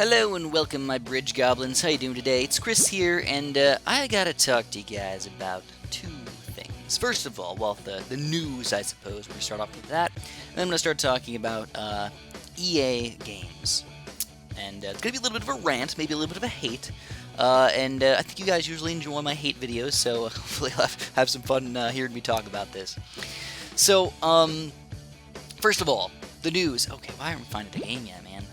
Hello and welcome, my bridge goblins. How you doing today? It's Chris here, and I gotta talk to you guys about two things. First of all, well, the news, I suppose. We're gonna start off with that. And then I'm gonna start talking about EA games, and it's gonna be a little bit of a rant, maybe a little bit of a hate. I think you guys usually enjoy my hate videos, so hopefully I'll have some fun hearing me talk about this. So, first of all, the news. Okay, why aren't we finding a game yet, man?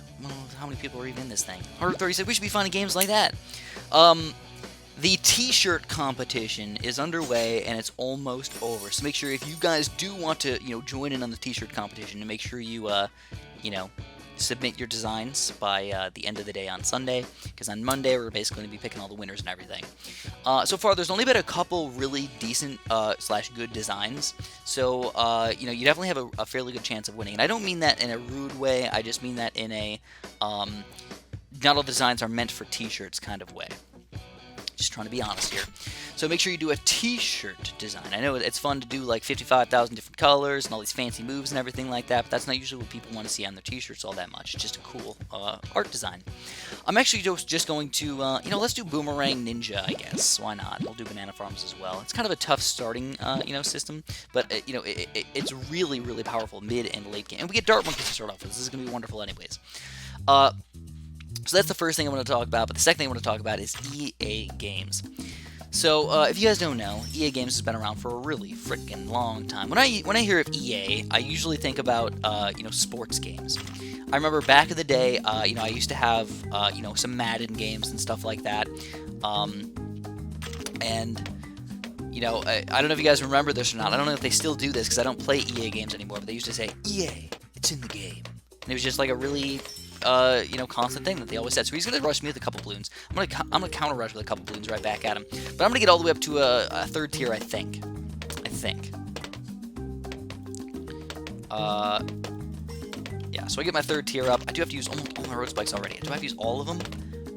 How many people are even in this thing? 130 said we should be finding games like that. The t-shirt competition is underway and it's almost over. So make sure if you guys do want to, join in on the t-shirt competition, to make sure you, submit your designs by the end of the day on Sunday, because on Monday we're basically going to be picking all the winners and everything. So far, there's only been a couple really decent / good designs, so you definitely have a fairly good chance of winning. And I don't mean that in a rude way. I just mean that in a not all designs are meant for t-shirts kind of way. Just trying to be honest here. So make sure you do a t-shirt design. I know it's fun to do like 55,000 different colors and all these fancy moves and everything like that, but that's not usually what people want to see on their t-shirts all that much. It's just a cool art design. I'm actually just going to, let's do Boomerang Ninja, I guess. Why not? We'll do Banana Farms as well. It's kind of a tough starting, system, but, it's really, really powerful mid and late game. And we get Dart Monkeys to start off with. This is going to be wonderful anyways. So that's the first thing I want to talk about, but the second thing I want to talk about is EA Games. So, if you guys don't know, EA Games has been around for a really freaking long time. When I hear of EA, I usually think about, sports games. I remember back in the day, I used to have, some Madden games and stuff like that. I don't know if you guys remember this or not. I don't know if they still do this because I don't play EA Games anymore, but they used to say, EA, it's in the game. And it was just like a really constant thing that they always said. So he's gonna rush me with a couple Bloons. I'm gonna counter rush with a couple Bloons right back at him. But I'm gonna get all the way up to a third tier, I think. Yeah. So I get my third tier up. I do have to use almost all my road spikes already. Do I have to use all of them?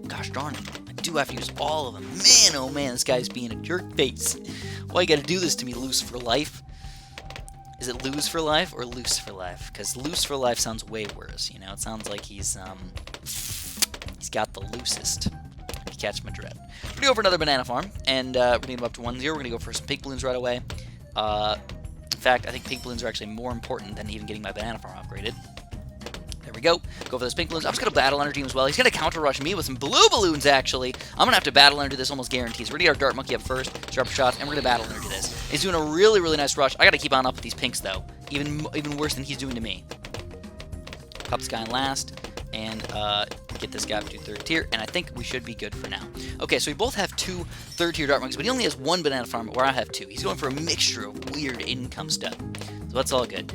Gosh darn it! I do have to use all of them. Man, oh man, this guy's being a jerk face. Why you gotta do this to me, Loose for Life? Is it lose for life or loose for life? Because loose for life sounds way worse, It sounds like he's got the loosest. If you catch my drift. We're going to go for another banana farm, and we're going to get him up to 1-0. We're going to go for some pink balloons right away. In fact, I think pink balloons are actually more important than even getting my banana farm upgraded. There we go. Go for those pink balloons. I'm just going to battle energy him as well. He's going to counter rush me with some blue balloons, actually. I'm going to have to battle energy this almost guaranteed. So we're going to get our Dart Monkey up first, sharp shots, and we're going to battle energy this. He's doing a really, really nice rush. I got to keep on up with these pinks, though. Even worse than he's doing to me. Pop this guy in last, and get this guy up to third tier, and I think we should be good for now. Okay, so we both have two third-tier Dart Monkeys, but he only has one banana farm, where I have two. He's going for a mixture of weird income stuff. So that's all good.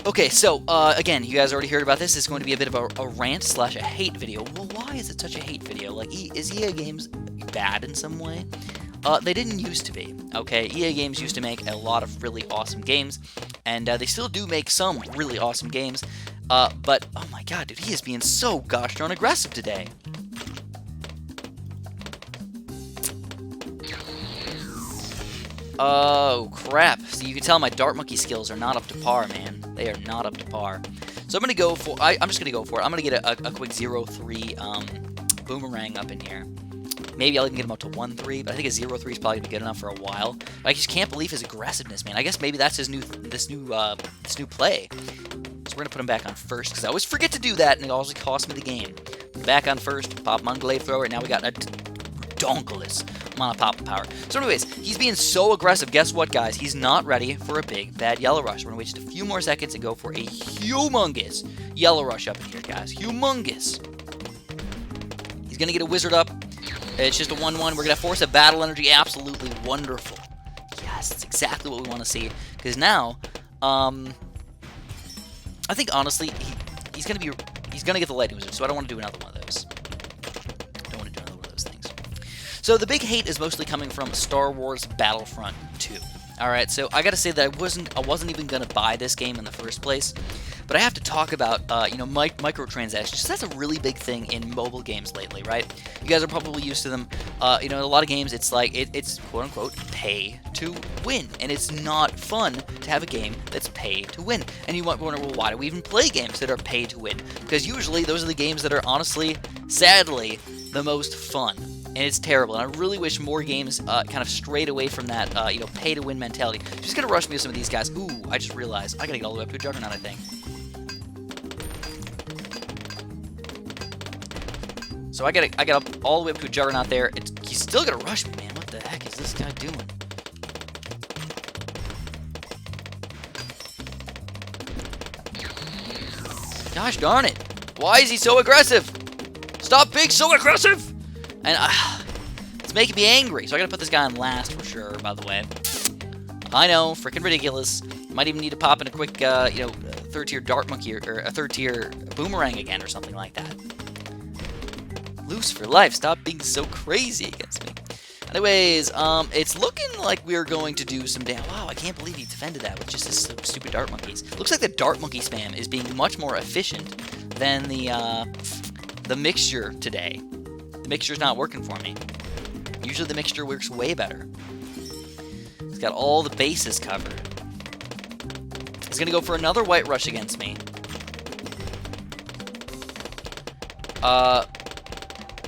Okay, so, again, you guys already heard about this. It's going to be a bit of a rant / a hate video. Well, why is it such a hate video? Like, is EA Games bad in some way? They didn't used to be, okay? EA Games used to make a lot of really awesome games, and they still do make some really awesome games, but, oh my god, dude, he is being so gosh darn aggressive today. Oh, crap. So you can tell my Dart Monkey skills are not up to par, man. They are not up to par. So I'm going to go for... I'm just going to go for it. I'm going to get a quick 0-3 boomerang up in here. Maybe I'll even get him up to 1-3, but I think a 0-3 is probably going to be good enough for a while. But I just can't believe his aggressiveness, man. I guess maybe that's his new play. So we're going to put him back on first, because I always forget to do that, and it always costs me the game. Back on first, pop him on Glaive Thrower, and now we got a donkless amount of pop power. So anyways, he's being so aggressive. Guess what, guys? He's not ready for a big, bad yellow rush. We're going to wait just a few more seconds and go for a humongous yellow rush up in here, guys. Humongous. He's going to get a wizard up. It's just a 1-1. We're going to force a battle energy. Absolutely wonderful. Yes, that's exactly what we want to see. Because now, I think, honestly, he's going to get the lightning wizard, so I don't want to do another one of those. So the big hate is mostly coming from Star Wars Battlefront 2. Alright, so I gotta say that I wasn't even gonna buy this game in the first place. but I have to talk about, microtransactions. That's a really big thing in mobile games lately, right? You guys are probably used to them. In a lot of games, it's like, it's quote-unquote pay to win, and it's not fun to have a game that's pay to win. And you might wonder, well, why do we even play games that are pay to win? Because usually those are the games that are honestly, sadly, the most fun. And it's terrible, and I really wish more games kind of strayed away from that, pay-to-win mentality. She's gonna rush me with some of these guys. Ooh, I just realized I gotta get all the way up to a Juggernaut, I think. So I got up all the way up to a Juggernaut there. He's still gonna rush me, man. What the heck is this guy doing? Gosh darn it! Why is he so aggressive? Stop being so aggressive! And it's making me angry, so I gotta put this guy on last for sure, by the way. I know, freaking ridiculous. Might even need to pop in a quick, third-tier Dart Monkey or a third-tier Boomerang again or something like that. Loose for life, stop being so crazy against me. Anyways, it's looking like we're going to do some damage. Wow, I can't believe he defended that with just his stupid Dart Monkeys. Looks like the Dart Monkey spam is being much more efficient than the mixture today. The mixture's not working for me. Usually the mixture works way better. He's got all the bases covered. He's gonna go for another white rush against me.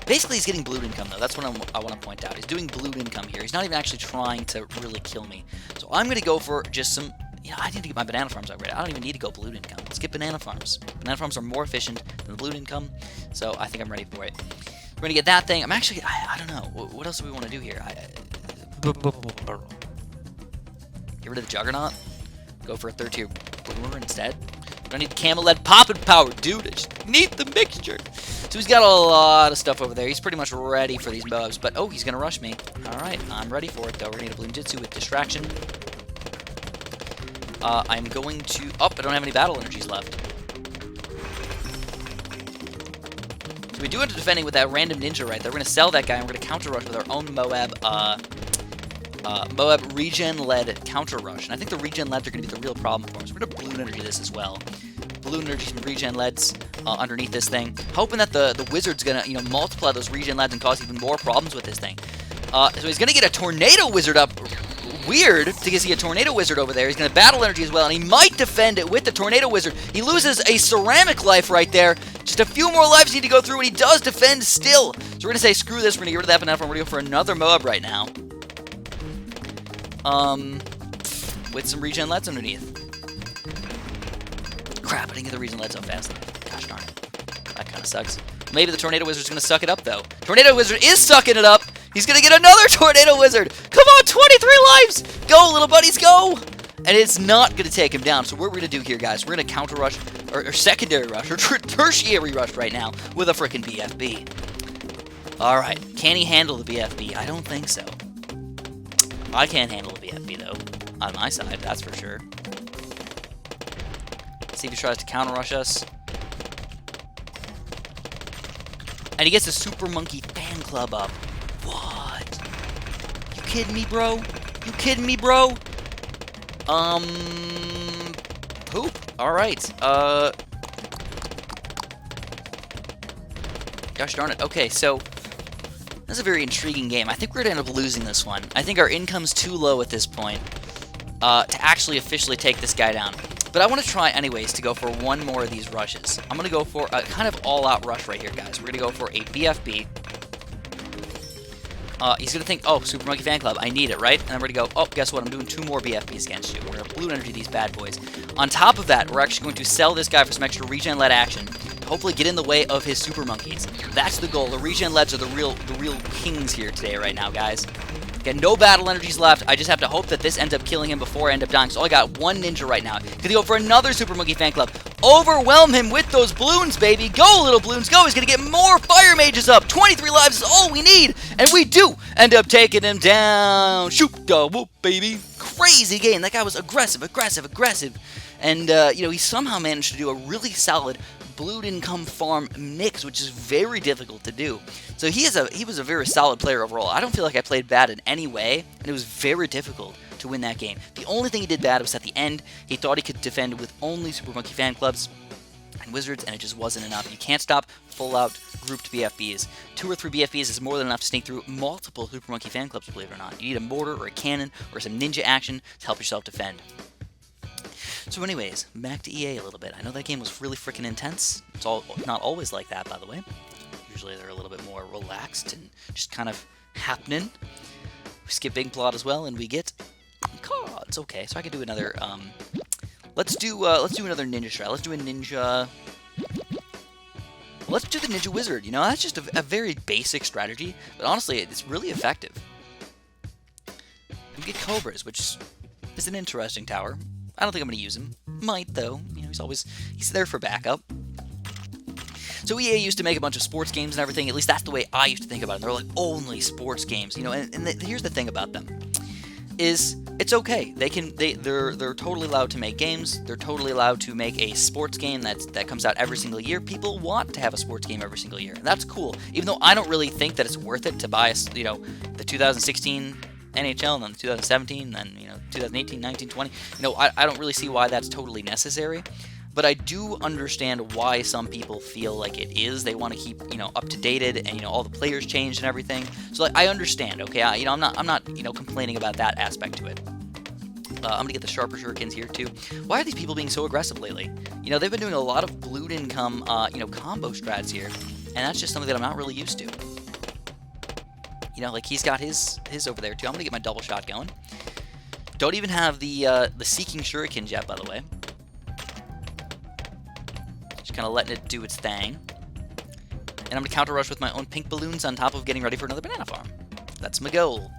Basically he's getting blue income though. That's what I want to point out. He's doing blue income here. He's not even actually trying to really kill me. So I'm gonna go for just some. I need to get my banana farms upgraded. I don't even need to go blue income. Let's get banana farms. Banana farms are more efficient than the blue income, so I think I'm ready for it. We're gonna get that thing. I'm actually, I don't know. What else do we want to do here? Get rid of the Juggernaut. Go for a third-tier Boomer instead. I don't need Camel-led popping power, dude. I just need the mixture. So he's got a lot of stuff over there. He's pretty much ready for these mobs, but oh, he's gonna rush me. All right, I'm ready for it though. We're gonna need a Bloon Jitsu with distraction. I'm going to. Oh, I don't have any battle energies left. So we do end up defending with that random ninja right there. We're going to sell that guy, and we're going to counter rush with our own Moab regen-led counter rush. And I think the regen-leds are going to be the real problem for us. We're going to Bloon Energy this as well. Bloon Energy some regen-leds underneath this thing. Hoping that the wizard's going to multiply those regen-leds and cause even more problems with this thing. So he's going to get a Tornado Wizard up. Weird to see a Tornado Wizard over there. He's going to battle energy as well, and he might defend it with the Tornado Wizard. He loses a ceramic life right there. Just a few more lives need to go through, and he does defend still. So we're going to say, screw this. We're going to get rid of that banana farm. We're going to go for another Moab right now. With some regen LEDs underneath. Crap, I didn't get the regen LEDs so fast. Gosh darn it. That kind of sucks. Maybe the Tornado Wizard's going to suck it up, though. Tornado Wizard is sucking it up. He's going to get another Tornado Wizard. Come on, 23 lives. Go, little buddies, go. And it's not going to take him down. So what we're going to do here, guys, we're going to counter rush, or secondary rush, or tertiary rush right now with a freaking BFB. All right. Can he handle the BFB? I don't think so. I can't handle the BFB, though. On my side, that's for sure. Let's see if he tries to counter rush us. And he gets a Super Monkey Fan Club up. What? You kidding me, bro? You kidding me, bro? Poop. Alright. Gosh darn it. Okay, so this is a very intriguing game. I think we're going to end up losing this one. I think our income's too low at this point to actually officially take this guy down. But I want to try anyways to go for one more of these rushes. I'm going to go for a kind of all-out rush right here, guys. We're going to go for a BFB. He's going to think, oh, Super Monkey Fan Club, I need it, right? And I'm ready to go, oh, guess what? I'm doing 2 more BFBs against you. We're going to Bloon Energy these bad boys. On top of that, we're actually going to sell this guy for some extra regen-led action. Hopefully get in the way of his Super Monkeys. That's the goal. The regen-leds are the real kings here today right now, guys. Got no battle energies left. I just have to hope that this ends up killing him before I end up dying. So I got 1 ninja right now. Gonna go for another Super Monkey Fan Club. Overwhelm him with those Bloons, baby. Go, little Bloons, go. He's gonna get more Fire Mages up. 23 lives is all we need. And we do end up taking him down. Shoot the whoop, baby. Crazy game. That guy was aggressive. And, he somehow managed to do a really solid Bloon income farm mix, which is very difficult to do. So he was a very solid player overall. I don't feel like I played bad in any way, and it was very difficult to win that game. The only thing he did bad was at the end, he thought he could defend with only Super Monkey fan clubs and wizards, and it just wasn't enough. You can't stop full-out grouped BFBs. 2 or 3 BFBs is more than enough to sneak through multiple Super Monkey fan clubs, believe it or not. You need a mortar or a cannon or some ninja action to help yourself defend. So anyways, back to EA a little bit. I know that game was really freaking intense. It's not always like that, by the way. Usually they're a little bit more relaxed and just kind of happening. We skip big plot as well, and we get cards. Okay, so I could do another. Let's do another ninja strat. Let's do a ninja. Let's do the ninja wizard. You know, that's just a very basic strategy, but honestly, it's really effective. We get cobras, which is an interesting tower. I don't think I'm going to use him. Might, though. You know, he's there for backup. So EA used to make a bunch of sports games and everything. At least that's the way I used to think about it. They're like, only sports games. You know, and here's the thing about them. Is it's okay. They're totally allowed to make games. They're totally allowed to make a sports game that comes out every single year. People want to have a sports game every single year. And that's cool. Even though I don't really think that it's worth it to buy, you know, the 2016 NHL, and then 2017, and then, you know, 2018, 19, 20. You know, I don't really see why that's totally necessary. But I do understand why some people feel like it is. They want to keep, you know, up to dated, and, you know, all the players changed and everything. So like, I understand. Okay, you know, I'm not you know, complaining about that aspect to it. I'm gonna get the sharper shurikens here too. Why are these people being so aggressive lately? You know, they've been doing a lot of Bloon income, you know, combo strats here, and that's just something that I'm not really used to. You know, like he's got his over there too. I'm gonna get my double shot going. Don't even have the seeking shurikens yet, by the way. Just kind of letting it do its thing. And I'm going to counter rush with my own pink balloons on top of getting ready for another banana farm. That's my goal.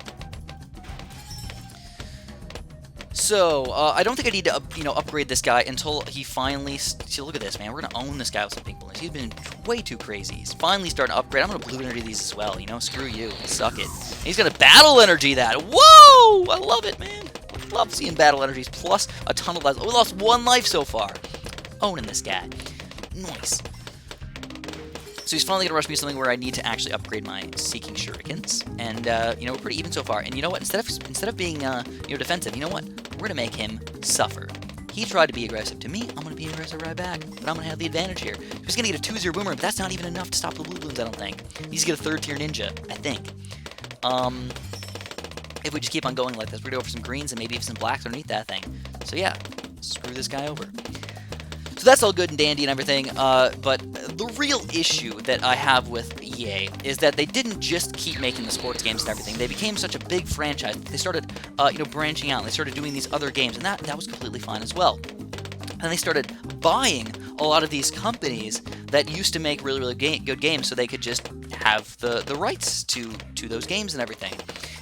So, I don't think I need to, you know, upgrade this guy until he finally... See, look at this, man. We're going to own this guy with some pink balloons. He's been way too crazy. He's finally starting to upgrade. I'm going to blue energy these as well, you know? Screw you. Suck it. And he's going to battle energy that. Whoa! I love it, man. Love seeing battle energies plus a ton of lives. Oh, we lost 1 life so far. Owning this guy. Nice. So he's finally going to rush me something where I need to actually upgrade my Seeking Shurikens. And, you know, we're pretty even so far. And you know what? Instead of being, you know, defensive, you know what? We're going to make him suffer. He tried to be aggressive to me. I'm going to be aggressive right back. But I'm going to have the advantage here. He's going to get a 2-0 boomerang, but that's not even enough to stop the blue balloons, I don't think. He's going to get a 3rd-tier ninja, I think. If we just keep on going like this, we're going to go for some greens and maybe even some blacks underneath that thing. So yeah, screw this guy over. So that's all good and dandy and everything, but the real issue that I have with EA is that they didn't just keep making the sports games and everything. They became such a big franchise. They started, you know, branching out. They started doing these other games, and that was completely fine as well. And they started buying a lot of these companies that used to make really, really good games, so they could just have the rights to those games and everything.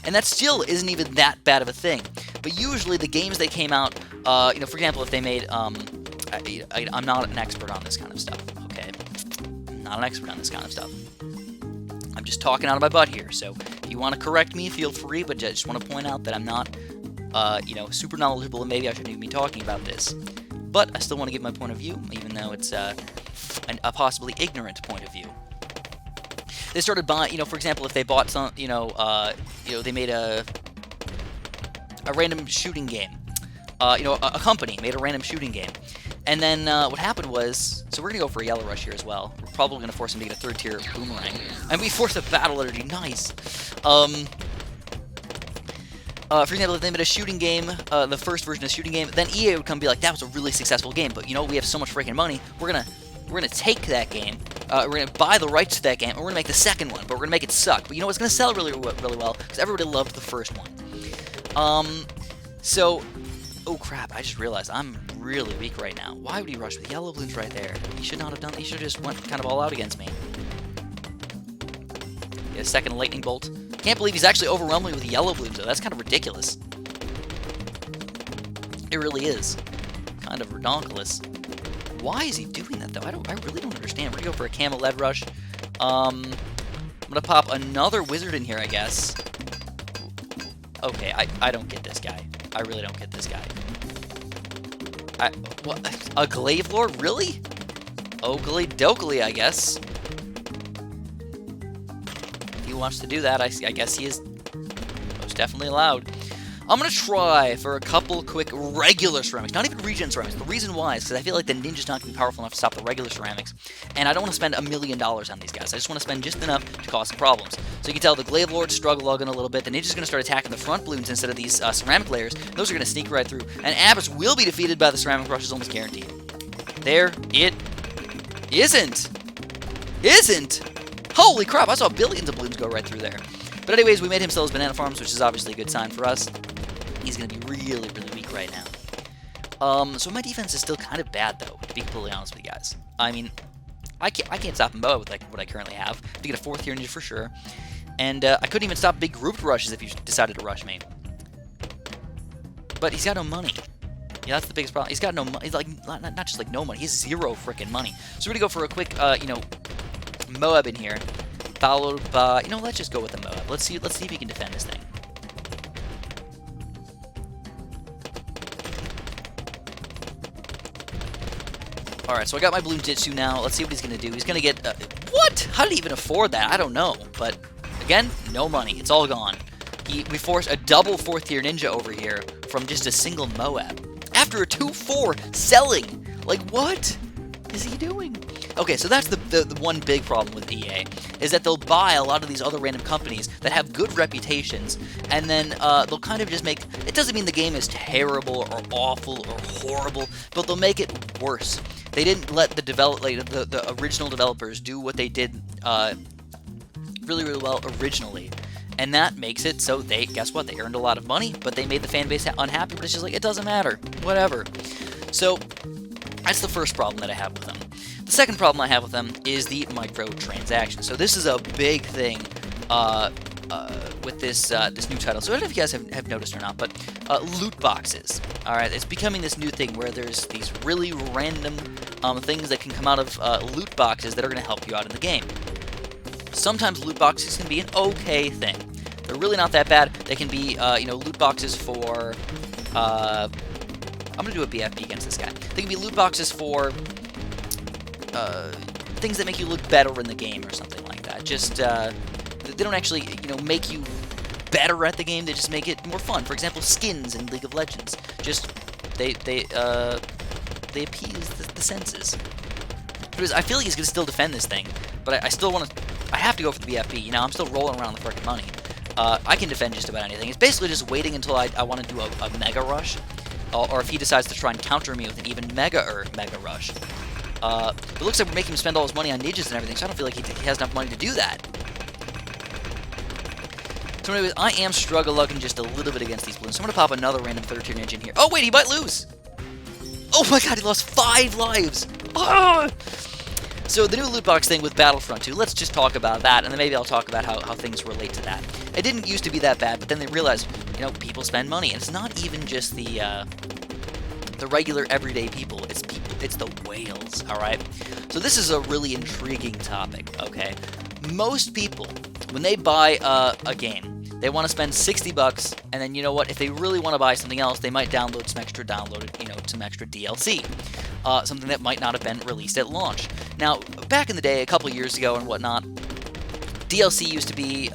And that still isn't even that bad of a thing. But usually the games that came out, you know, for example, if they made, I'm not an expert on this kind of stuff, okay? I'm not an expert on this kind of stuff. I'm just talking out of my butt here, so if you want to correct me, feel free, but I just want to point out that I'm not, you know, super knowledgeable, and maybe I shouldn't even be talking about this. But I still want to give my point of view, even though it's a possibly ignorant point of view. They started buying, you know, for example, if they bought some, you know, they made a random shooting game. You know, a company made a random shooting game. And then what happened was, so we're going to go for a yellow rush here as well. We're probably going to force him to get a 3rd-tier boomerang. And we force a battle energy. Nice. For example, if they made a shooting game, the first version of the shooting game, then EA would come and be like, that was a really successful game, but you know, we have so much freaking money, we're gonna take that game, we're gonna buy the rights to that game, and we're gonna make the second one, but we're gonna make it suck. But you know, it's gonna sell really, really well, because everybody loved the first one. So, oh crap, I just realized I'm really weak right now. Why would he rush with yellow balloons right there? He should not have done, he should have just went kind of all out against me. Get a second lightning bolt. Can't believe he's actually overwhelming with yellow balloons, though. That's kind of ridiculous. It really is. Kind of redonkulous. Why is he doing that, though? I really don't understand. We're going to go for a camel lead rush. I'm going to pop another wizard in here, I guess. Okay, I don't get this guy. I really don't get this guy. What? A glaive lord? Really? Oakley dokley, I guess. If he wants to do that, I guess he is most definitely allowed. I'm going to try for a couple quick regular ceramics, not even regen ceramics. The reason why is because I feel like the ninja's not going to be powerful enough to stop the regular ceramics, and I don't want to spend $1 million on these guys. I just want to spend just enough to cause some problems. So you can tell the glaive lords struggle a little bit. The ninja's going to start attacking the front balloons instead of these ceramic layers. Those are going to sneak right through, and Abyss will be defeated by the ceramic rushes, almost guaranteed. There it isn't. Holy crap, I saw billions of balloons go right through there. But anyways, we made him sell his banana farms, which is obviously a good sign for us. He's going to be really, really weak right now. So my defense is still kind of bad, though, to be completely honest with you guys. I mean, I can't stop him with like what I currently have. To get a 4th tier ninja for sure. And I couldn't even stop big grouped rushes if he decided to rush me. But he's got no money. Yeah, that's the biggest problem. He's got no money. He's like, not just like no money. He has 0 freaking money. So we're going to go for a quick, Moab in here. Followed by, let's just go with the Moab. Let's see if he can defend this thing. Alright, so I got my Bloons Jitsu now. Let's see what he's going to do. He's going to get... what? How did he even afford that? I don't know. But, again, no money. It's all gone. We forced a double 4th tier ninja over here from just a single Moab. After a 2-4 selling. Like, what is he doing? Okay, so that's the one big problem with EA, is that they'll buy a lot of these other random companies that have good reputations, and then they'll kind of just make... It doesn't mean the game is terrible or awful or horrible, but they'll make it worse. They didn't let the original developers do what they did really, really well originally. And that makes it so guess what? They earned a lot of money, but they made the fan base unhappy, but it's just like, it doesn't matter. Whatever. So, that's the first problem that I have with them. The second problem I have with them is the microtransactions. So this is a big thing with this new title. So I don't know if you guys have noticed or not, but loot boxes. All right, it's becoming this new thing where there's these really random things that can come out of loot boxes that are going to help you out in the game. Sometimes loot boxes can be an okay thing. They're really not that bad. They can be, loot boxes for... I'm going to do a BFB against this guy. They can be loot boxes for... things that make you look better in the game or something like that. Just, they don't actually, make you better at the game, they just make it more fun. For example, skins in League of Legends. Just, they appease the senses. Anyways, I feel like he's going to still defend this thing, but I still want to, I have to go for the BFB, I'm still rolling around the frickin' money. I can defend just about anything. It's basically just waiting until I want to do a Mega Rush, or if he decides to try and counter me with an even Mega Rush. It looks like we're making him spend all his money on ninjas and everything, so I don't feel like he has enough money to do that. So anyways, I am struggle-lugging just a little bit against these balloons, so I'm going to pop another random 3rd tier ninja in here. Oh wait, he might lose! Oh my god, he lost 5 lives! Ah! So the new loot box thing with Battlefront 2, let's just talk about that, and then maybe I'll talk about how things relate to that. It didn't used to be that bad, but then they realized, people spend money, and it's not even just the regular everyday people, it's the whales, alright? So this is a really intriguing topic, okay? Most people, when they buy a game, they want to spend 60 bucks, and then you know what, if they really want to buy something else, they might download some extra DLC. Something that might not have been released at launch. Now, back in the day, a couple years ago and whatnot, DLC used to be,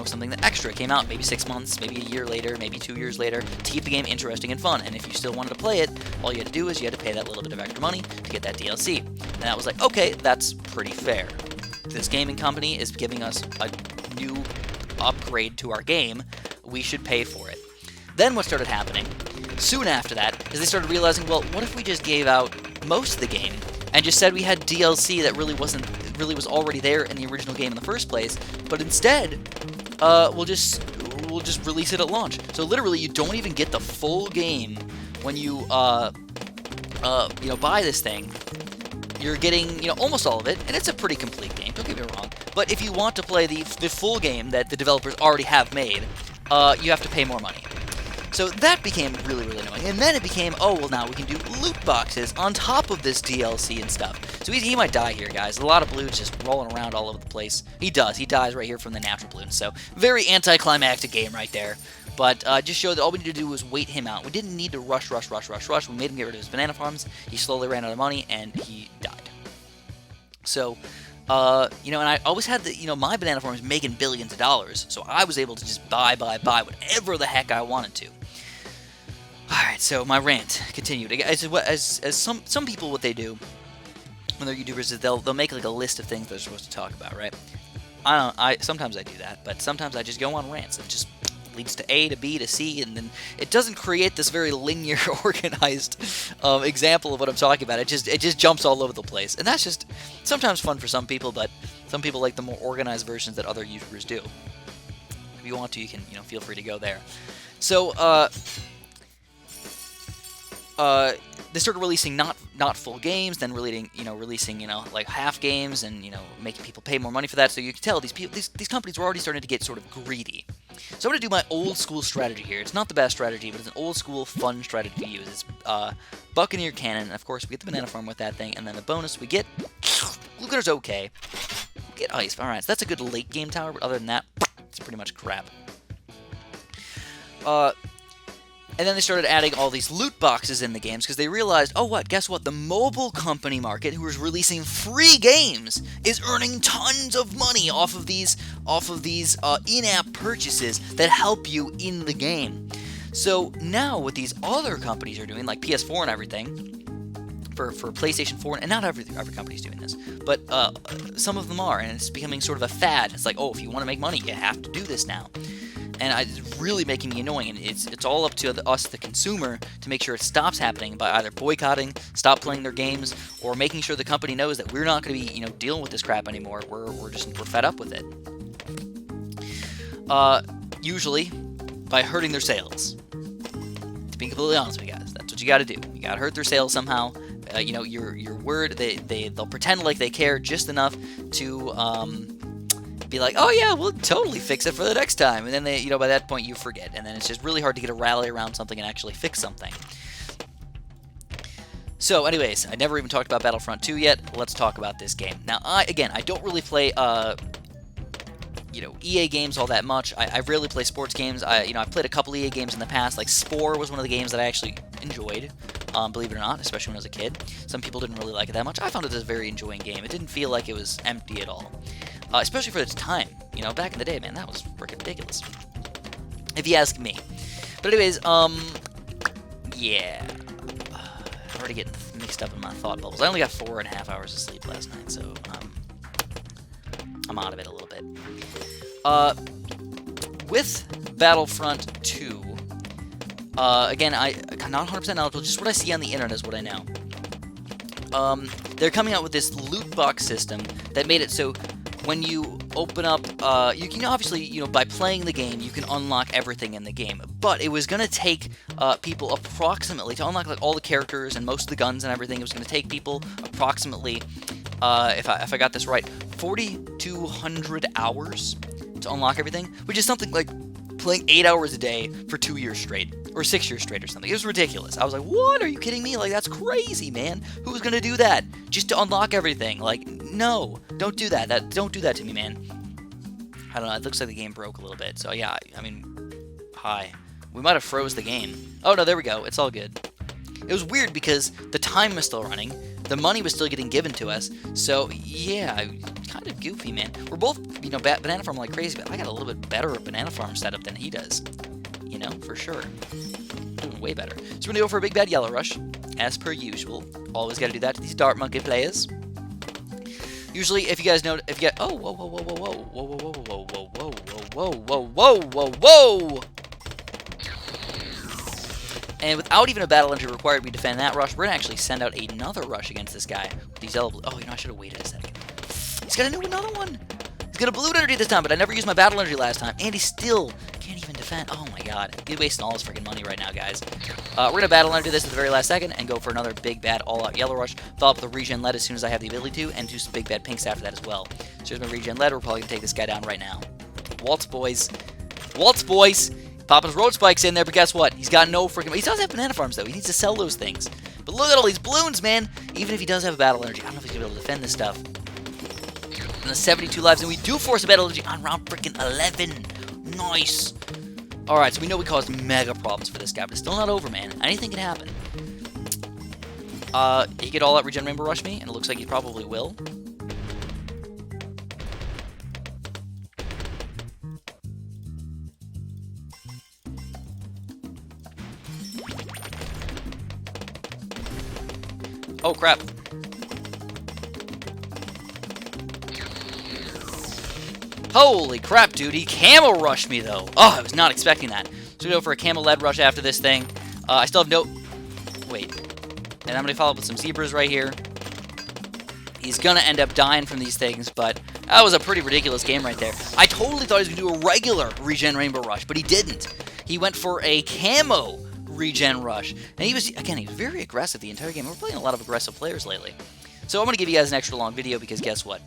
something that extra came out maybe 6 months, maybe a year later, maybe 2 years later, to keep the game interesting and fun. And if you still wanted to play it, all you had to do is you had to pay that little bit of extra money to get that DLC. And that was like, okay, that's pretty fair. This gaming company is giving us a new upgrade to our game, we should pay for it. Then what started happening, soon after that, is they started realizing, well, what if we just gave out most of the game and just said we had DLC that really was already there in the original game in the first place, but instead, we'll just release it at launch. So literally, you don't even get the full game when you buy this thing. You're getting, almost all of it, and it's a pretty complete game, don't get me wrong. But if you want to play the full game that the developers already have made, you have to pay more money. So that became really, really annoying. And then it became, oh, well, now we can do loot boxes on top of this DLC and stuff. So he might die here, guys. A lot of balloons just rolling around all over the place. He does. He dies right here from the natural balloon. So very anticlimactic game right there. But just showed that all we need to do was wait him out. We didn't need to rush. We made him get rid of his banana farms. He slowly ran out of money, and he died. So, and I always had my banana farms making billions of dollars. So I was able to just buy whatever the heck I wanted to. Alright, so my rant continued. As some people, what they do when they're YouTubers is they'll make like a list of things they're supposed to talk about, right? Sometimes I do that, but sometimes I just go on rants. It just leads to A to B to C, and then it doesn't create this very linear, organized example of what I'm talking about. It just jumps all over the place, and that's just sometimes fun for some people, but some people like the more organized versions that other YouTubers do. If you want to, you can feel free to go there. So they started releasing not full games, then releasing like half games, and making people pay more money for that. So you can tell these companies were already starting to get sort of greedy. So I'm gonna do my old school strategy here. It's not the best strategy, but it's an old school fun strategy to use. It's Buccaneer Cannon, and of course we get the banana farm with that thing, and then the bonus we get Blue Gunner's okay. We get ice. All right, so that's a good late game tower, but other than that, it's pretty much crap. And then they started adding all these loot boxes in the games because they realized, oh what, guess what? The mobile company market, who is releasing free games, is earning tons of money off of these in-app purchases that help you in the game. So now what these other companies are doing, like PS4 and everything, for PlayStation 4, and not every company's doing this, but some of them are, and it's becoming sort of a fad. It's like, oh, if you want to make money, you have to do this now. And it's really making me annoying, and it's all up to us, the consumer, to make sure it stops happening by either boycotting, stop playing their games, or making sure the company knows that we're not going to be, dealing with this crap anymore. We're fed up with it. Usually by hurting their sales. To be completely honest with you guys, that's what you got to do. You got to hurt their sales somehow. Your word. They'll pretend like they care just enough to be like, oh yeah, we'll totally fix it for the next time, and then they, by that point you forget, and then it's just really hard to get a rally around something and actually fix something. So, anyways, I never even talked about Battlefront 2 yet. Let's talk about this game. Now, I don't really play, EA games all that much. I rarely play sports games. I've played a couple EA games in the past. Like Spore was one of the games that I actually enjoyed, believe it or not, especially when I was a kid. Some people didn't really like it that much. I found it a very enjoying game. It didn't feel like it was empty at all. Especially for its time. Back in the day, man, that was freaking ridiculous. If you ask me. But anyways, yeah. I'm already getting mixed up in my thought bubbles. I only got 4.5 hours of sleep last night, so I'm out of it a little bit. With Battlefront 2, again, I'm not 100% knowledgeable, just what I see on the internet is what I know. They're coming out with this loot box system that made it so when you open up, you can obviously, by playing the game, you can unlock everything in the game. But it was going to take people approximately, to unlock like all the characters and most of the guns and everything, it was going to take people approximately, if I got this right, 4,200 hours to unlock everything, which is something like playing 8 hours a day for 2 years straight, or 6 years straight or something. It was ridiculous. I was like, what? Are you kidding me? Like, that's crazy, man. Who's gonna do that? Just to unlock everything. Like, no. Don't do that. Don't do that to me, man. I don't know. It looks like the game broke a little bit. So, yeah, hi. We might have froze the game. Oh, no, there we go. It's all good. It was weird because the time was still running. The money was still getting given to us. So, yeah, kind of goofy, man. We're both, banana farm like crazy, but I got a little bit better banana farm setup than he does. For sure. Doing way better. So we're going to go for a big bad yellow rush, as per usual. Always got to do that to these Dart Monkey players. Usually, if you guys know, oh, whoa, whoa, whoa, whoa, whoa, whoa, whoa, whoa, whoa, whoa, whoa, whoa, whoa, whoa, whoa! And without even a battle entry required, we defend that rush. We're going to actually send out another rush against this guy with these yellow blue. Oh, I should have waited a second. He's got another one. He's got a blue energy this time, but I never used my battle energy last time, and he still can't even defend. Oh my god. He's wasting all his freaking money right now, guys. We're going to battle energy this at the very last second and go for another big bad all-out yellow rush. Follow up with the regen lead as soon as I have the ability to, and do some big bad pinks after that as well. So here's my regen lead. We're probably going to take this guy down right now. Waltz, boys. Waltz, boys. Popping his road spikes in there, but guess what? He's got no freaking... He does have banana farms, though. He needs to sell those things. But look at all these balloons, man. Even if he does have a battle energy, I don't know if he's going to be able to defend this stuff. And the 72 lives, and we do force a battle energy on round freaking 11. Nice. Alright, so we know we caused mega problems for this guy, but it's still not over, man. Anything can happen. He could all out regen rainbow rush me, and it looks like he probably will. Oh, crap. Holy crap, dude. He camel rushed me, though. Oh, I was not expecting that. So we go for a camel lead rush after this thing. I still have no... Wait. And I'm going to follow up with some zebras right here. He's going to end up dying from these things, but that was a pretty ridiculous game right there. I totally thought he was going to do a regular regen rainbow rush, but he didn't. He went for a camo regen rush. And he was, again, he was very aggressive the entire game. We're playing a lot of aggressive players lately. So I'm going to give you guys an extra long video because guess what?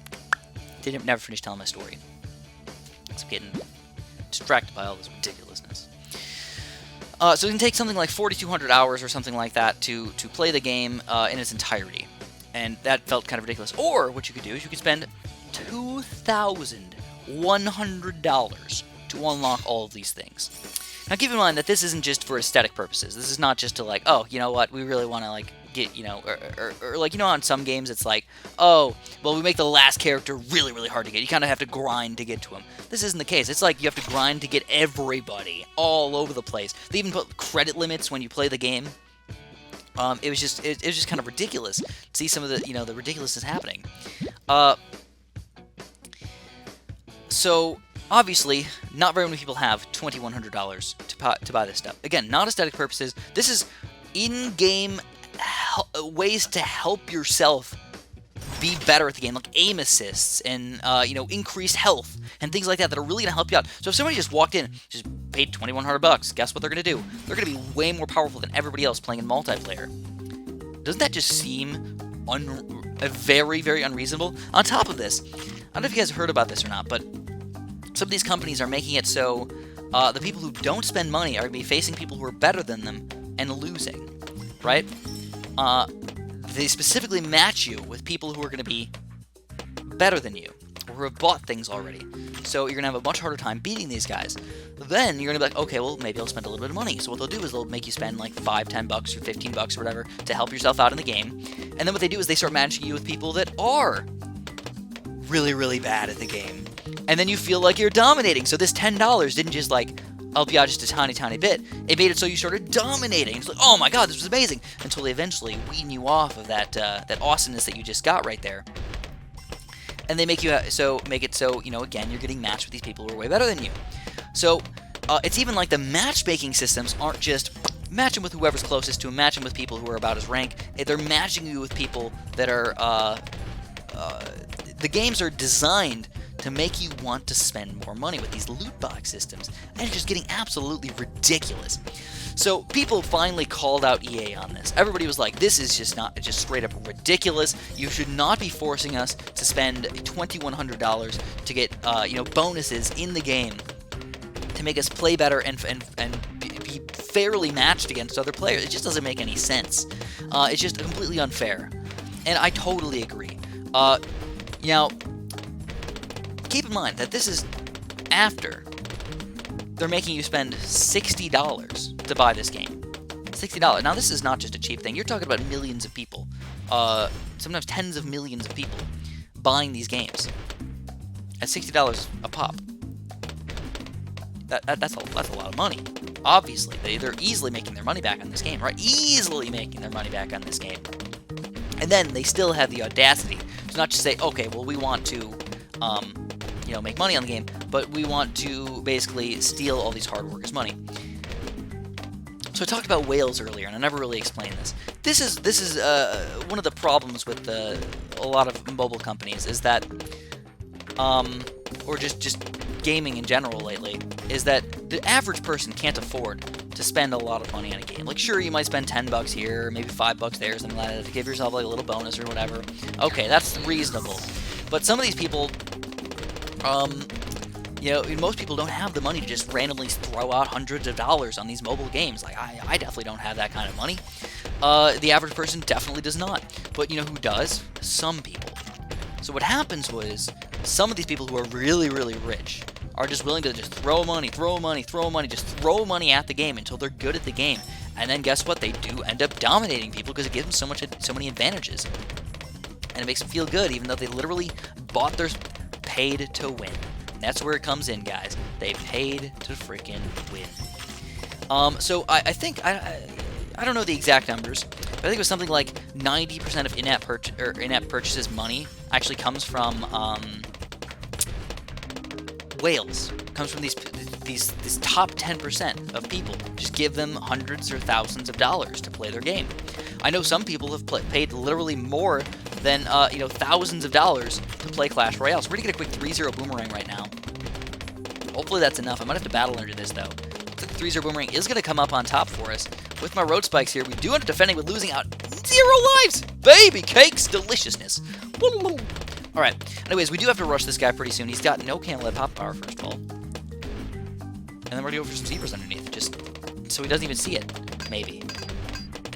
Never finished telling my story. I'm getting distracted by all this ridiculousness. So it can take something like 4,200 hours or something like that to play the game in its entirety. And that felt kind of ridiculous. Or what you could do is you could spend $2,100 to unlock all of these things. Now keep in mind that this isn't just for aesthetic purposes. This is not just to like, oh, you know what, we really want to like get, you know, or like, you know, on some games it's like, oh, well, we make the last character really, really hard to get. You kind of have to grind to get to him. This isn't the case. It's like you have to grind to get everybody all over the place. They even put credit limits when you play the game. It was just kind of ridiculous to see some of the, you know, the ridiculousness happening. So obviously, not very many people have $2,100 to buy this stuff. Again, not aesthetic purposes. This is in-game ways to help yourself be better at the game, like aim assists and you know, increased health and things like that are really gonna help you out. So if somebody just walked in, just paid $2,100, guess what they're gonna do? They're gonna be way more powerful than everybody else playing in multiplayer. Doesn't that just seem very, very unreasonable? On top of this, I don't know if you guys have heard about this or not, but some of these companies are making it so the people who don't spend money are going to be facing people who are better than them and losing, right? They specifically match you with people who are going to be better than you, or who have bought things already. So you're going to have a much harder time beating these guys. Then you're going to be like, okay, well, maybe I'll spend a little bit of money. So what they'll do is they'll make you spend like $5, $10 or $15 or whatever to help yourself out in the game. And then what they do is they start matching you with people that are really, really bad at the game. And then you feel like you're dominating. So this $10 didn't just like help you out just a tiny, tiny bit. It made it so you started dominating. It's like, oh my god, this was amazing. Until they eventually wean you off of that that awesomeness that you just got right there. And they make you make it so, you know, again, you're getting matched with these people who are way better than you. So it's even like the matchmaking systems aren't just match them with whoever's closest to them, match them with people who are about his rank. They're matching you with people that are the games are designed to make you want to spend more money with these loot box systems, and it's just getting absolutely ridiculous. So people finally called out EA on this. Everybody was like, this is just straight up ridiculous. You should not be forcing us to spend $2,100 to get you know, bonuses in the game to make us play better and be fairly matched against other players. It just doesn't make any sense. It's just completely unfair, and I totally agree. Now, keep in mind that this is after they're making you spend $60 to buy this game. $60. Now, this is not just a cheap thing. You're talking about millions of people, sometimes tens of millions of people buying these games at $60 a pop. That's a lot of money. Obviously, they're easily making their money back on this game, right? Easily making their money back on this game. And then they still have the audacity to not just say, okay, well, we want to, you know, make money on the game, but we want to basically steal all these hard workers' money. So I talked about whales earlier, and I never really explained this. This is one of the problems with a lot of mobile companies is that, or just gaming in general lately, is that the average person can't afford to spend a lot of money on a game. Like, sure, you might spend $10 here, maybe $5 there, something like that, to give yourself like a little bonus or whatever. Okay, that's reasonable. But some of these people, you know, most people don't have the money to just randomly throw out hundreds of dollars on these mobile games. Like, I definitely don't have that kind of money. The average person definitely does not. But you know who does? Some people. So what happens was, some of these people who are really, really rich are just willing to just throw money, just throw money at the game until they're good at the game. And then guess what? They do end up dominating people because it gives them so many advantages. And it makes them feel good, even though they literally bought their paid to win. And that's where it comes in, guys. They paid to freaking win. So I think I I don't know the exact numbers, but I think it was something like 90% of in-app purchases money actually comes from whales. Comes from these top 10% of people. Just give them hundreds or thousands of dollars to play their game. I know some people have paid literally more than thousands of dollars to play Clash Royale. So we're gonna get a quick 3-0 boomerang right now. Hopefully that's enough. I might have to battle under this though. The 3-0 boomerang is gonna come up on top for us. With my road spikes here, we do end up defending with losing out 0 lives! Baby cakes deliciousness! Alright, anyways, we do have to rush this guy pretty soon. He's got no camel pop power, first of all. And then we're gonna go for some zebras underneath, just so he doesn't even see it. Maybe.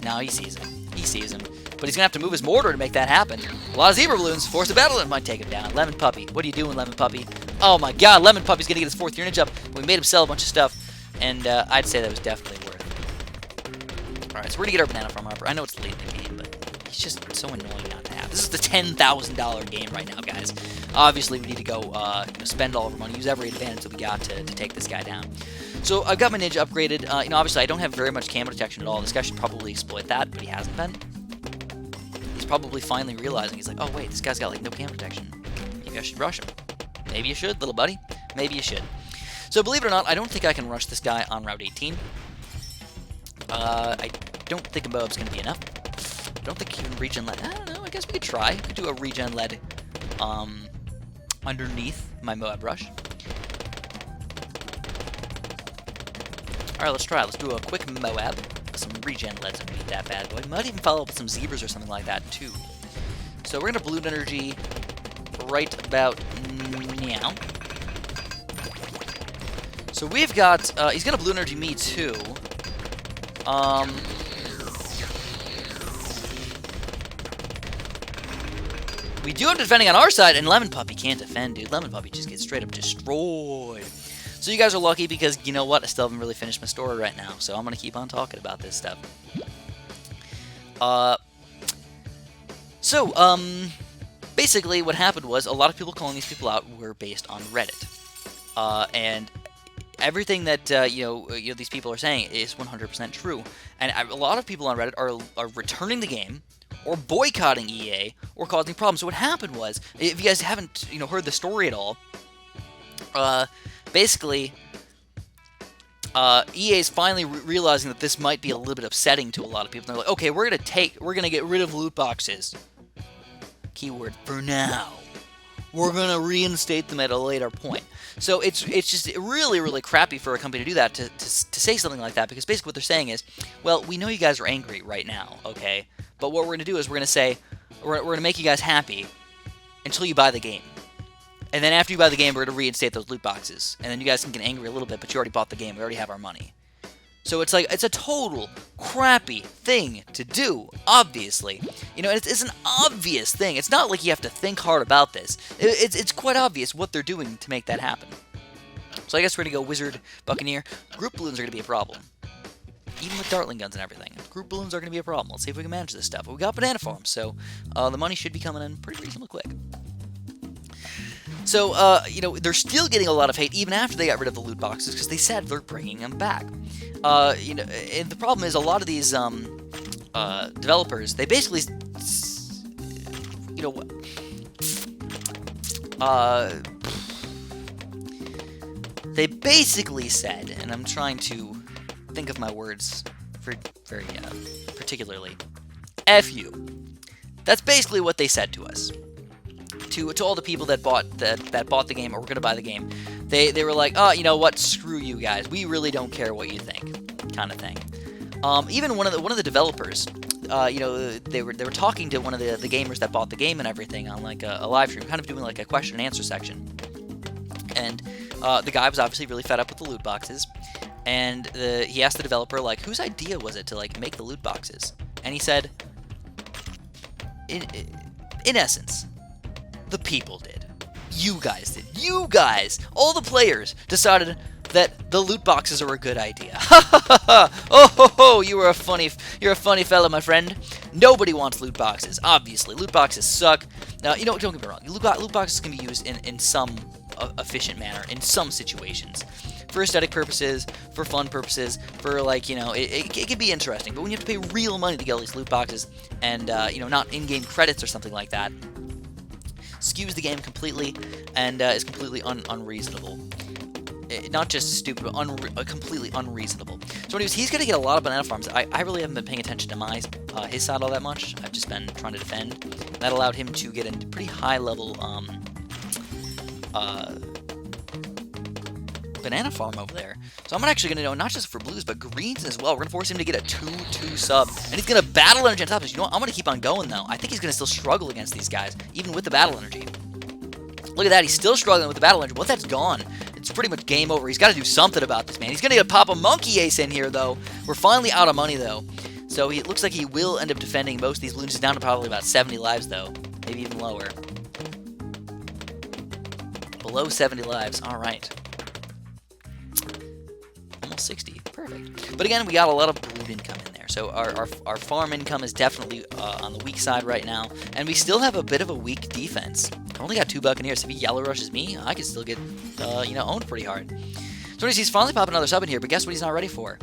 No, he sees him. He sees him. But he's gonna have to move his mortar to make that happen. A lot of zebra balloons, force a battle, and might take him down. Lemon Puppy. What are you doing, Lemon Puppy? Oh my god, Lemon Puppy's gonna get his 4th unit up. We made him sell a bunch of stuff, and I'd say that was definitely worth it. Alright, so we're gonna get our banana farm upper. I know it's late in the game, but he's just so annoying not to have. This is the $10,000 game right now, guys. Obviously, we need to go spend all of our money, use every advantage that we got to take this guy down. So I've got my ninja upgraded. Obviously I don't have very much camo detection at all. This guy should probably exploit that, but he hasn't been. He's probably finally realizing, he's like, oh wait, this guy's got like no camo detection. Maybe I should rush him. Maybe you should, little buddy. Maybe you should. So believe it or not, I don't think I can rush this guy on Route 18. I don't think a Moab's going to be enough. I don't think even regen-led. I don't know, I guess we could try. We could do a regen-led underneath my Moab rush. Alright, let's try it. Let's do a quick Moab with some regen leads underneath that bad boy. Might even follow up with some zebras or something like that, too. So we're going to balloon energy right about now. So we've got... he's going to balloon energy me, too. We do have defending on our side, and Lemon Puppy can't defend, dude. Lemon Puppy just gets straight up destroyed. So you guys are lucky because, you know what, I still haven't really finished my story right now, so I'm going to keep on talking about this stuff. Basically what happened was a lot of people calling these people out were based on Reddit. And everything that, these people are saying is 100% true. And a lot of people on Reddit are returning the game, or boycotting EA, or causing problems. So what happened was, if you guys haven't, heard the story at all, basically, EA is finally realizing that this might be a little bit upsetting to a lot of people. They're like, okay, we're gonna get rid of loot boxes. Keyword for now. We're gonna reinstate them at a later point. So it's just really, really crappy for a company to do that, to say something like that, because basically what they're saying is, well, we know you guys are angry right now, okay? But what we're gonna do is we're gonna make you guys happy until you buy the game. And then after you buy the game, we're going to reinstate those loot boxes. And then you guys can get angry a little bit, but you already bought the game. We already have our money. So it's like, it's a total crappy thing to do, obviously. It's an obvious thing. It's not like you have to think hard about this. It's quite obvious what they're doing to make that happen. So I guess we're going to go Wizard, Buccaneer. Group balloons are going to be a problem. Even with Dartling guns and everything. Group balloons are going to be a problem. Let's see if we can manage this stuff. But we got banana farms, so the money should be coming in pretty reasonably quick. So, they're still getting a lot of hate even after they got rid of the loot boxes because they said they're bringing them back. And the problem is a lot of these developers, they basically, they basically said, and I'm trying to think of my words very particularly, F you. That's basically what they said to us. To all the people that bought the game or were going to buy the game, they were like, oh, you know what, screw you guys, we really don't care what you think, kind of thing. Even one of the developers, they were talking to one of the gamers that bought the game and everything on like a live stream, kind of doing like a question and answer section. And the guy was obviously really fed up with the loot boxes, and he asked the developer, like, whose idea was it to like make the loot boxes? And he said, in essence, the people did. You guys did. You guys, all the players, decided that the loot boxes are a good idea. Ha ha ha ha! Oh ho ho! You're a funny fella, my friend. Nobody wants loot boxes. Obviously, loot boxes suck. Now, don't get me wrong. Loot boxes can be used in some efficient manner in some situations. for aesthetic purposes, for fun purposes, for like, you know, it can be interesting. But when you have to pay real money to get all these loot boxes and, you know, not in-game credits or something like that, skews the game completely and is completely unreasonable. Not just stupid, but completely unreasonable. So anyways, he's going to get a lot of banana farms. I really haven't been paying attention to his side all that much. I've just been trying to defend. That allowed him to get into pretty high level banana farm over there. So I'm actually going to go not just for blues, but greens as well. We're going to force him to get a 2-2 sub. And he's going to battle energy on top of us. You know what? I'm going to keep on going, though. I think he's going to still struggle against these guys, even with the battle energy. Look at that. He's still struggling with the battle energy. Once that's gone, it's pretty much game over. He's got to do something about this, man. He's going to pop a monkey ace in here, though. We're finally out of money, though. So it looks like he will end up defending most of these balloons. He's down to probably about 70 lives, though. Maybe even lower. Below 70 lives. All right. Almost 60. Perfect. But again, we got a lot of balloon income in there. So our farm income is definitely on the weak side right now. And we still have a bit of a weak defense. I only got 2 Buccaneers. So if he yellow rushes me, I could still get, you know, owned pretty hard. So he's finally popping another sub in here, but guess what he's not ready for?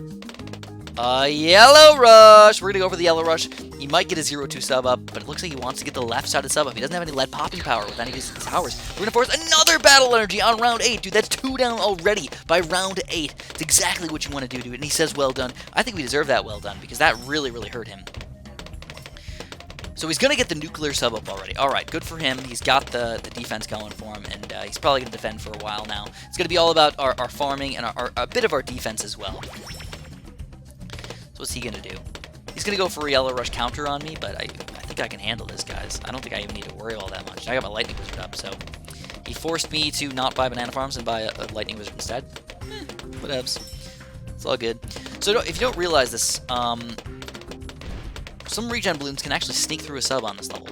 Yellow rush! We're going to go for the yellow rush. He might get a 0-2 sub up, but it looks like he wants to get the left side of the sub up. He doesn't have any lead popping power with any of his towers. We're going to force another battle energy on round 8. Dude, that's 2 down already by round 8. It's exactly what you want to do, dude. And he says well done. I think we deserve that well done, because that really, really hurt him. So he's going to get the nuclear sub up already. All right, good for him. He's got the defense going for him, and he's probably going to defend for a while now. It's going to be all about our farming and a bit of our defense as well. So what's he going to do? He's going to go for a yellow rush counter on me, but I think I can handle this, guys. I don't think I even need to worry all that much. I got my lightning wizard up, so he forced me to not buy banana farms and buy a lightning wizard instead. Whatevs. It's all good. So if you don't realize this, some regen balloons can actually sneak through a sub on this level.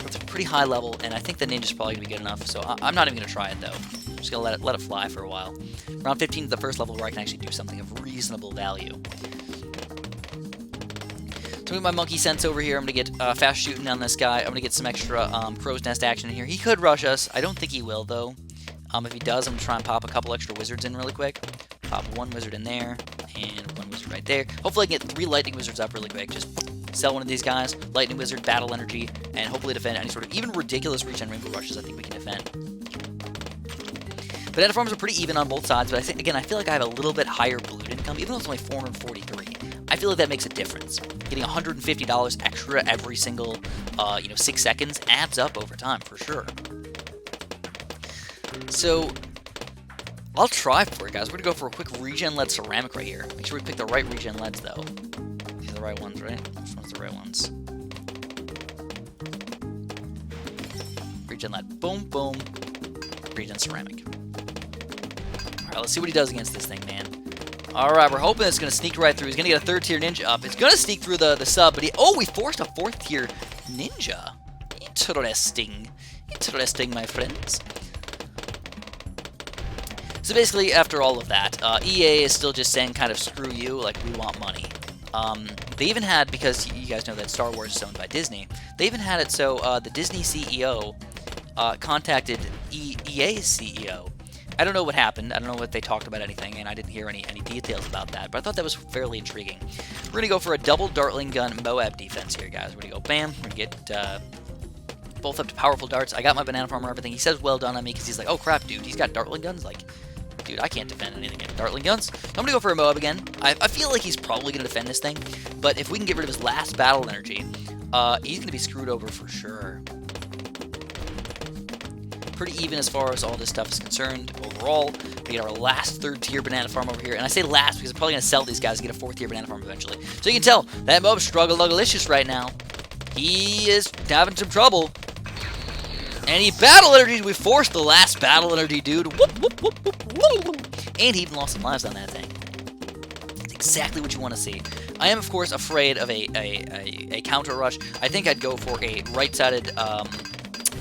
It's a pretty high level, and I think the ninja's probably going to be good enough, so I'm not even going to try it, though. I'm just going to let it fly for a while. Round 15 is the first level where I can actually do something of reasonable value. So with my monkey sense over here, I'm going to get fast shooting on this guy. I'm going to get some extra crow's nest action in here. He could rush us. I don't think he will, though. If he does, I'm going to try and pop a couple extra wizards in really quick. Pop 1 wizard in there, and 1 wizard right there. Hopefully I can get 3 lightning wizards up really quick. Just sell one of these guys, lightning wizard, battle energy, and hopefully defend any sort of even ridiculous regen rainbow rushes I think we can defend. Banana farms are pretty even on both sides, but I think, again, I feel like I have a little bit higher balloon income, even though it's only 443. I feel like that makes a difference. Getting $150 extra every single, 6 seconds adds up over time, for sure. So I'll try for it, guys. We're going to go for a quick regen-led ceramic right here. Make sure we pick the right regen-leds, though. These are the right ones, right? Which one's the right ones? Regen-led. Boom, boom. Regen ceramic. Alright, let's see what he does against this thing, man. Alright, we're hoping it's going to sneak right through. He's going to get a 3rd-tier ninja up. It's going to sneak through the sub, but we forced a 4th-tier ninja. Interesting. Interesting, my friends. So basically, after all of that, EA is still just saying kind of screw you, like we want money. They even had, because you guys know that Star Wars is owned by Disney, they even had it so the Disney CEO contacted EA's CEO. I don't know what happened. I don't know what they talked about anything, and I didn't hear any details about that, but I thought that was fairly intriguing. We're going to go for a double Dartling Gun Moab defense here, guys. We're going to go bam. We're going to get both up to powerful darts. I got my banana farmer and everything. He says well done on me because he's like, oh crap, dude, he's got Dartling Guns? Like, dude, I can't defend anything against Dartling Guns. So I'm going to go for a Moab again. I feel like he's probably going to defend this thing, but if we can get rid of his last battle energy, he's going to be screwed over for sure. Pretty even as far as all this stuff is concerned overall. We get our last 3rd-tier banana farm over here, and I say last because I'm probably going to sell these guys to get a 4th-tier banana farm eventually. So you can tell, that Moab's struggle-luggalicious right now. He is having some trouble. And he battle energy. We forced the last battle energy, dude. Whoop, whoop, whoop, whoop, whoop. And he even lost some lives on that thing. It's exactly what you want to see. I am, of course, afraid of a counter rush. I think I'd go for a right-sided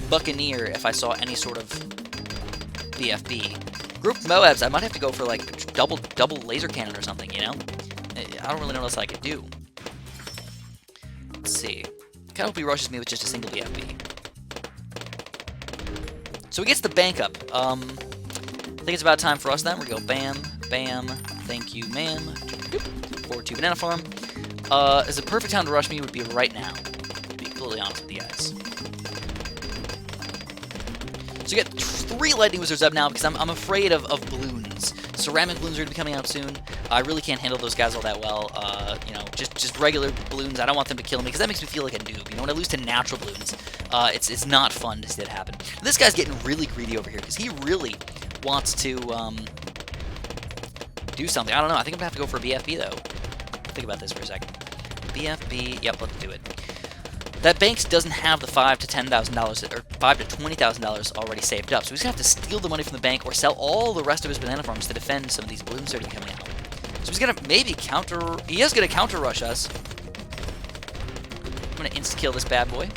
Buccaneer if I saw any sort of BFB. Group Moabs, I might have to go for like double laser cannon or something, you know? I don't really know what else I could do. Let's see. I kind of hope he rushes me with just a single BFB. So he gets the bank up. I think it's about time for us then. We go bam, bam, thank you, ma'am. 4-2 banana farm. Is the perfect time to rush me would be right now, to be completely honest with you guys. So you get 3 lightning wizards up now because I'm afraid of balloons. Ceramic balloons are going to be coming out soon. I really can't handle those guys all that well. You know, just regular balloons. I don't want them to kill me because that makes me feel like a noob. You know, when I lose to natural balloons, it's not fun to see that happen. And this guy's getting really greedy over here because he really wants to do something. I don't know. I think I'm gonna have to go for a BFB though. Think about this for a second. BFB. Yep, let's do it. That bank doesn't have the $5,000 to $10,000 or $5,000 to $20,000 already saved up, so he's gonna have to steal the money from the bank or sell all the rest of his banana farms to defend some of these balloons that are coming out. So he's gonna maybe counter. He is gonna counter rush us. I'm gonna insta kill this bad boy.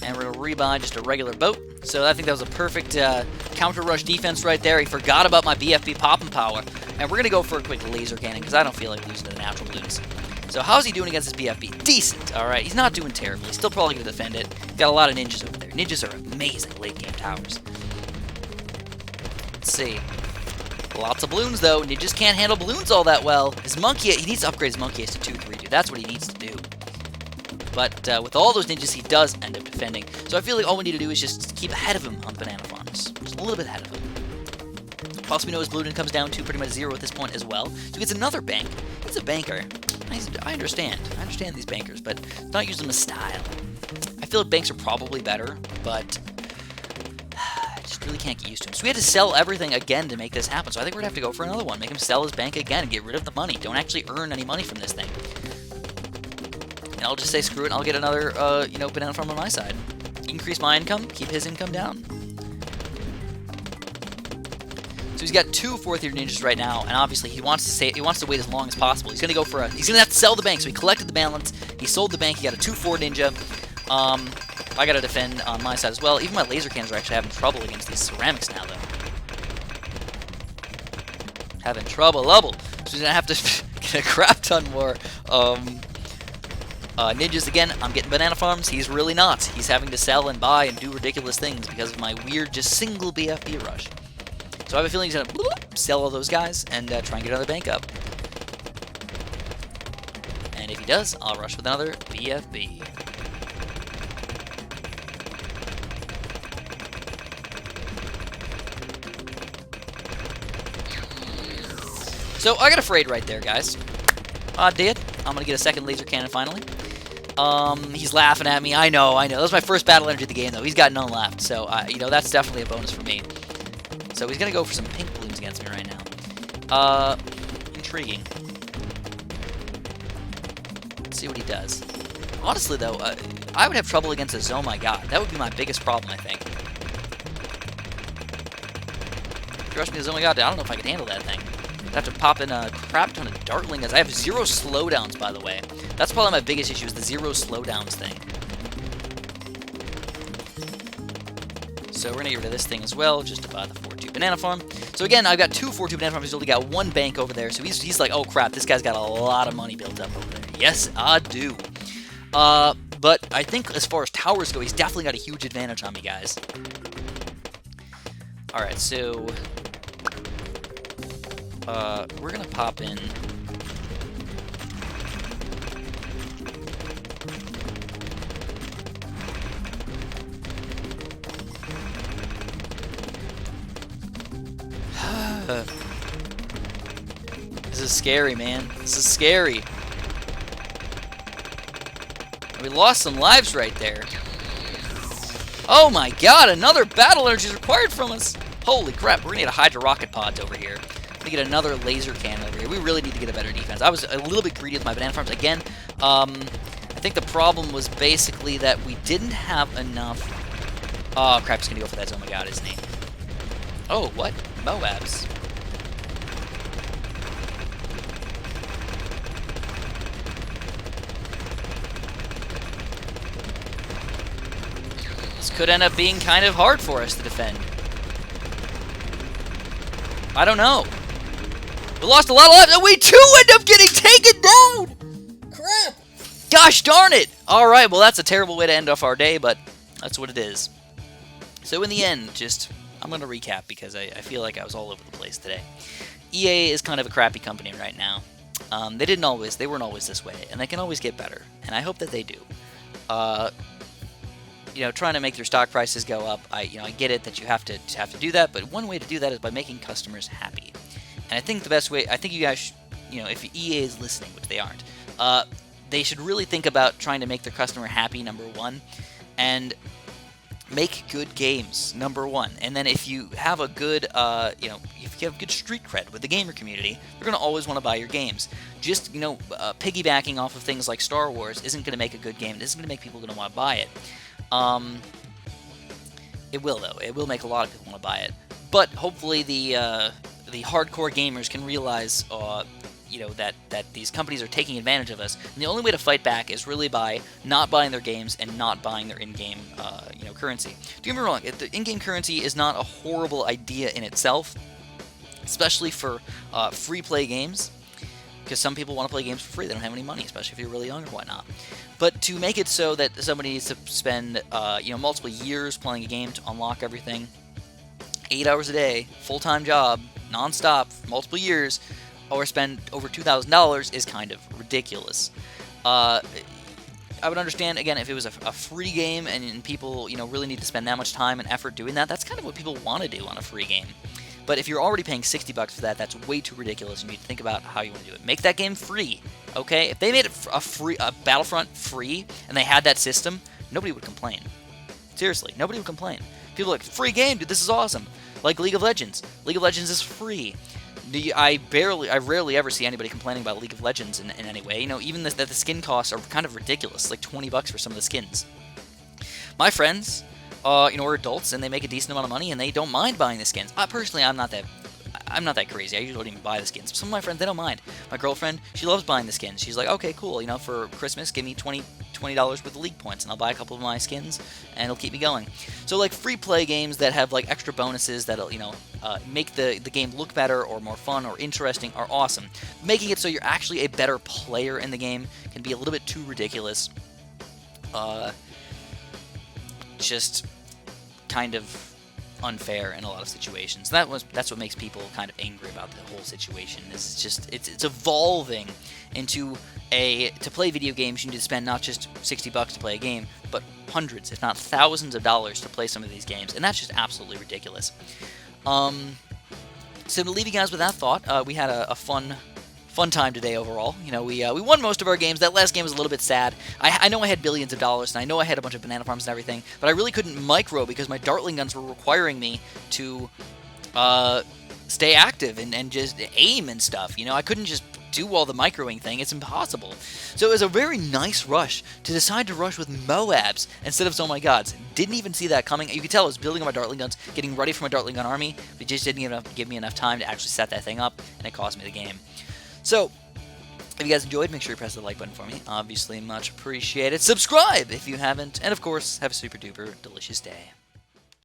And we're gonna rebuy just a regular boat. So I think that was a perfect counter rush defense right there. He forgot about my BFB popping power. And we're going to go for a quick laser cannon because I don't feel like losing to the natural balloons. So how's he doing against his BFB? Decent, alright. He's not doing terribly. He's still probably going to defend it. He's got a lot of ninjas over there. Ninjas are amazing late game towers. Let's see. Lots of balloons though. Ninjas can't handle balloons all that well. His monkey, he needs to upgrade his monkey ace to 2-3, dude. That's what he needs to do. But with all those ninjas, he does end up defending. So I feel like all we need to do is just keep ahead of him on the banana farms. Just a little bit ahead of him. Plus, we know his blue comes down to pretty much 0 at this point as well. So he gets another bank. He's a banker. I understand. I understand these bankers, but not use them as style. I feel like banks are probably better, but I just really can't get used to them. So we had to sell everything again to make this happen. So I think we're going to have to go for another one. Make him sell his bank again and get rid of the money. Don't actually earn any money from this thing. And I'll just say screw it, and I'll get another, banana farm on my side. Increase my income, keep his income down. So he's got 2 4th-year ninjas right now, and obviously he wants to wait as long as possible. He's gonna go for he's gonna have to sell the bank. So he collected the balance, he sold the bank, he got a 2-4 ninja. I gotta defend on my side as well. Even my laser cannons are actually having trouble against these ceramics now, though. Having trouble. So he's gonna have to get a crap ton more. Ninjas again, I'm getting banana farms. He's really not. He's having to sell and buy and do ridiculous things because of my weird, just single BFB rush. So I have a feeling he's going to sell all those guys and try and get another bank up. And if he does, I'll rush with another BFB. So I got afraid right there, guys. I did. I'm going to get a second laser cannon finally. He's laughing at me. I know. That was my first battle energy of the game, though. He's got none left, so, that's definitely a bonus for me. So he's going to go for some pink balloons against me right now. Intriguing. Let's see what he does. Honestly, though, I would have trouble against this. Oh, my God. That would be my biggest problem, I think. If you rush me to oh, my God, I don't know if I can handle that thing. I'd have to pop in a crap ton of dartlings. I have 0 slowdowns, by the way. That's probably my biggest issue, is the 0 slowdowns thing. So we're going to get rid of this thing as well, just to buy the 4-2 banana farm. So again, I've got 2 4-2 banana farms. He's only got 1 bank over there. So he's like, oh crap, this guy's got a lot of money built up over there. Yes, I do. But I think as far as towers go, he's definitely got a huge advantage on me, guys. Alright, so we're going to pop in. This is scary, man. This is scary. We lost some lives right there. Oh my God, another battle energy is required from us. Holy crap, we're gonna need a Hydra rocket pods over here. We're gonna get another laser cannon over here. We really need to get a better defense. I was a little bit greedy with my banana farms. Again, I think the problem was basically that we didn't have enough. Oh crap, he's gonna go for that. Oh my God, isn't he? Oh, what? Moabs. This could end up being kind of hard for us to defend. I don't know. We lost a lot of lives, and we too end up getting taken down! Crap! Gosh darn it! Alright, well that's a terrible way to end off our day, but that's what it is. So in the end, I'm going to recap because I feel like I was all over the place today. EA is kind of a crappy company right now. They weren't always this way, and they can always get better, and I hope that they do. Trying to make their stock prices go up, I get it that you have to do that, but one way to do that is by making customers happy. And I think the best way, I think you guys, if EA is listening, which they aren't, they should really think about trying to make their customer happy, number one, and make good games, number one. And then if you have a good, if you have good street cred with the gamer community, they're going to always want to buy your games. Just, piggybacking off of things like Star Wars isn't going to make a good game. It isn't going to make people going to want to buy it. It will, though. It will make a lot of people want to buy it. But hopefully the hardcore gamers can realize, that these companies are taking advantage of us. And the only way to fight back is really by not buying their games and not buying their in-game, currency. Don't get me wrong, the in-game currency is not a horrible idea in itself, especially for free-play games, because some people want to play games for free. They don't have any money, especially if you're really young or whatnot. But to make it so that somebody needs to spend, multiple years playing a game to unlock everything, 8 hours a day, full-time job, non-stop, for multiple years, or spend over $2,000 is kind of ridiculous. I would understand, again, if it was a free game and people, really need to spend that much time and effort doing that, that's kind of what people want to do on a free game. But if you're already paying $60 for that, that's way too ridiculous. You need to think about how you want to do it. Make that game free, okay? If they made it a Battlefront free, and they had that system, nobody would complain. Seriously, nobody would complain. People are like, free game, dude, this is awesome. Like League of Legends. League of Legends is free. I rarely ever see anybody complaining about League of Legends in any way. Even that the skin costs are kind of ridiculous, like $20 for some of the skins. My friends, are adults and they make a decent amount of money and they don't mind buying the skins. Personally, I'm not that crazy. I usually don't even buy the skins. Some of my friends, they don't mind. My girlfriend, she loves buying the skins. She's like, okay, cool. For Christmas, give me $20 worth of league points, and I'll buy a couple of my skins, and it'll keep me going. So, like, free play games that have like extra bonuses that'll make the game look better or more fun or interesting are awesome. Making it so you're actually a better player in the game can be a little bit too ridiculous. Just kind of unfair in a lot of situations. That's what makes people kind of angry about the whole situation. It's evolving into to play video games you need to spend not just $60 to play a game, but hundreds, if not thousands of dollars to play some of these games, and that's just absolutely ridiculous. So to leave you guys with that thought, we had a fun time today overall. We won most of our games. That last game was a little bit sad. I know I had billions of dollars, and I know I had a bunch of banana farms and everything, but I really couldn't micro because my Dartling guns were requiring me to stay active and just aim and stuff. I couldn't just do all the microing thing. It's impossible. So it was a very nice rush to decide to rush with Moabs instead of Oh My Gods. Didn't even see that coming. You could tell I was building on my Dartling guns, getting ready for my Dartling gun army, but it just didn't give me enough time to actually set that thing up, and it cost me the game. So, if you guys enjoyed, make sure you press the like button for me. Obviously, much appreciated. Subscribe if you haven't. And, of course, have a super duper delicious day.